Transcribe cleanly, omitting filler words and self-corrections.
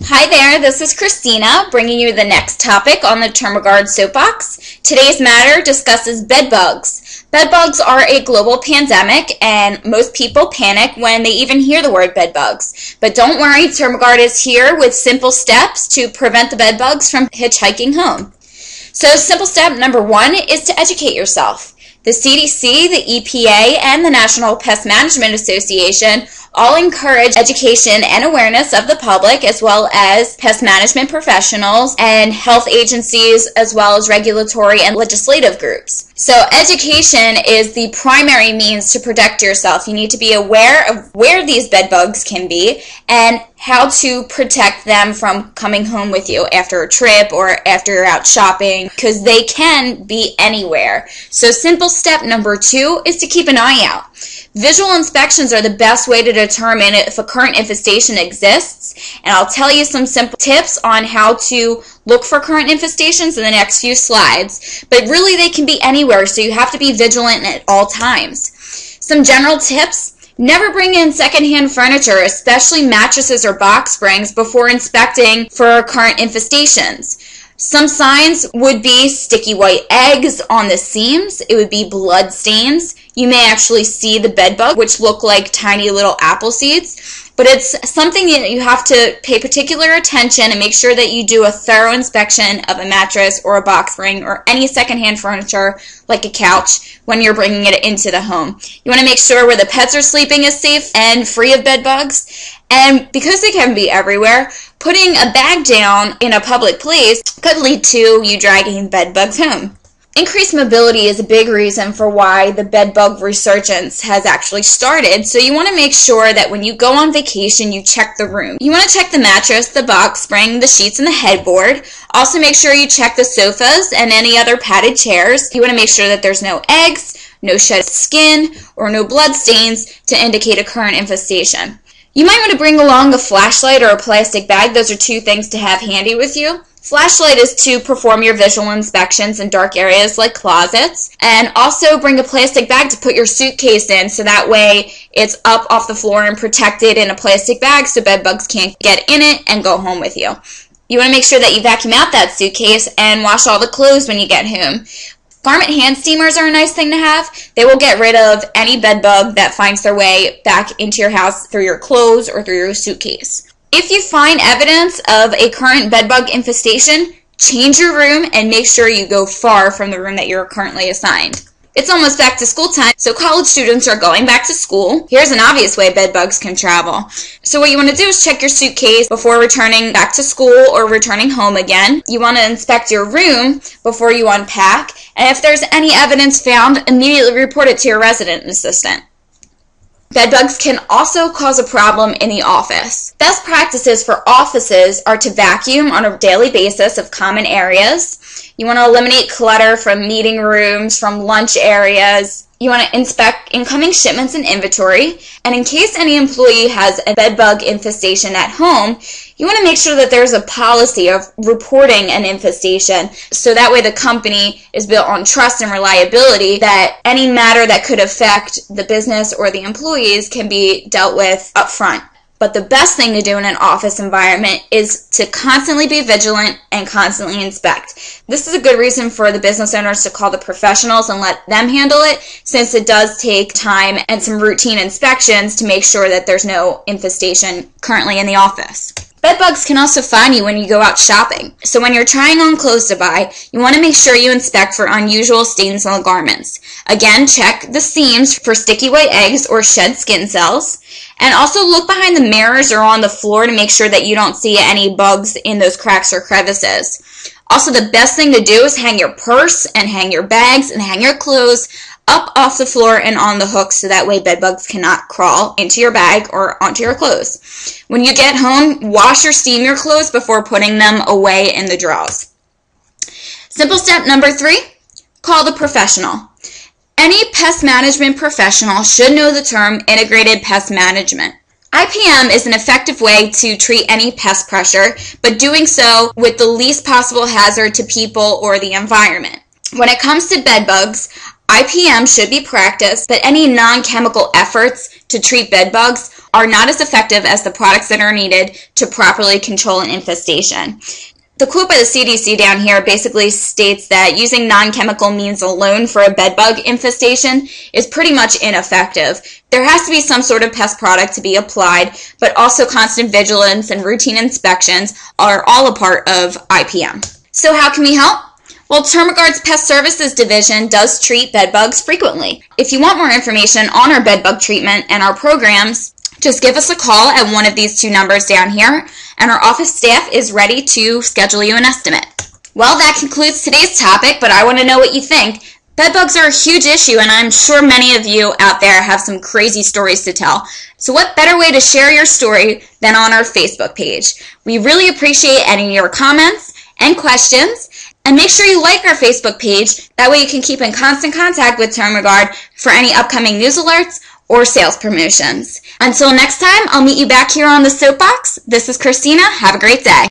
Hi there, this is Christina bringing you the next topic on the TermiGuard soapbox. Today's matter discusses bed bugs. Bed bugs are a global pandemic and most people panic when they even hear the word bed bugs. But don't worry, TermiGuard is here with simple steps to prevent the bed bugs from hitchhiking home. So simple step number 1 is to educate yourself. The CDC, the EPA, and the National Pest Management Association all encourage education and awareness of the public, as well as pest management professionals and health agencies, as well as regulatory and legislative groups. So education is the primary means to protect yourself. You need to be aware of where these bed bugs can be and how to protect them from coming home with you after a trip or after you're out shopping, because they can be anywhere. So simple step number 2 is to keep an eye out. Visual inspections are the best way to determine if a current infestation exists, and I'll tell you some simple tips on how to look for current infestations in the next few slides, but really they can be anywhere, so you have to be vigilant at all times. Some general tips: never bring in secondhand furniture, especially mattresses or box springs, before inspecting for current infestations. Some signs would be sticky white eggs on the seams. It would be blood stains. You may actually see the bed bug, which look like tiny little apple seeds. But it's something that you have to pay particular attention and make sure that you do a thorough inspection of a mattress or a box spring or any secondhand furniture like a couch when you're bringing it into the home. You want to make sure where the pets are sleeping is safe and free of bed bugs. And because they can be everywhere, putting a bag down in a public place could lead to you dragging bed bugs home. Increased mobility is a big reason for why the bed bug resurgence has actually started, so you want to make sure that when you go on vacation, you check the room. You want to check the mattress, the box spring, the sheets, and the headboard. Also make sure you check the sofas and any other padded chairs. You want to make sure that there's no eggs, no shed skin, or no blood stains to indicate a current infestation. You might want to bring along a flashlight or a plastic bag. Those are 2 things to have handy with you. Flashlight is to perform your visual inspections in dark areas like closets. And also bring a plastic bag to put your suitcase in, so that way it's up off the floor and protected in a plastic bag so bed bugs can't get in it and go home with you. You want to make sure that you vacuum out that suitcase and wash all the clothes when you get home. Garment hand steamers are a nice thing to have. They will get rid of any bed bug that finds their way back into your house through your clothes or through your suitcase. If you find evidence of a current bed bug infestation, change your room and make sure you go far from the room that you're currently assigned. It's almost back to school time, so college students are going back to school. Here's an obvious way bed bugs can travel. So what you want to do is check your suitcase before returning back to school or returning home again. You want to inspect your room before you unpack, and if there's any evidence found, immediately report it to your resident assistant. Bed bugs can also cause a problem in the office. Best practices for offices are to vacuum on a daily basis of common areas. You want to eliminate clutter from meeting rooms, from lunch areas. You want to inspect incoming shipments and inventory. And in case any employee has a bed bug infestation at home, you want to make sure that there's a policy of reporting an infestation, so that way the company is built on trust and reliability, that any matter that could affect the business or the employees can be dealt with up front. But the best thing to do in an office environment is to constantly be vigilant and constantly inspect. This is a good reason for the business owners to call the professionals and let them handle it, since it does take time and some routine inspections to make sure that there's no infestation currently in the office. Bed bugs can also find you when you go out shopping. So when you're trying on clothes to buy, you want to make sure you inspect for unusual stains on the garments. Again, check the seams for sticky white eggs or shed skin cells. And also look behind the mirrors or on the floor to make sure that you don't see any bugs in those cracks or crevices. Also, the best thing to do is hang your purse and hang your bags and hang your clothes up off the floor and on the hooks, so that way bed bugs cannot crawl into your bag or onto your clothes. When you get home, wash or steam your clothes before putting them away in the drawers. Simple step number 3, call the professional. Any pest management professional should know the term integrated pest management. IPM is an effective way to treat any pest pressure, but doing so with the least possible hazard to people or the environment. When it comes to bed bugs, IPM should be practiced, but any non-chemical efforts to treat bed bugs are not as effective as the products that are needed to properly control an infestation. The quote by the CDC down here basically states that using non-chemical means alone for a bedbug infestation is pretty much ineffective. There has to be some sort of pest product to be applied, but also constant vigilance and routine inspections are all a part of IPM. So how can we help? Well, TermiGuard's Pest Services division does treat bedbugs frequently. If you want more information on our bedbug treatment and our programs, just give us a call at one of these two numbers down here, and our office staff is ready to schedule you an estimate. Well, that concludes today's topic, but I want to know what you think. Bedbugs are a huge issue, and I'm sure many of you out there have some crazy stories to tell. So what better way to share your story than on our Facebook page? We really appreciate any of your comments and questions, and make sure you like our Facebook page. That way you can keep in constant contact with TermiGuard for any upcoming news alerts or sales promotions. Until next time, I'll meet you back here on the soapbox. This is Christina. Have a great day.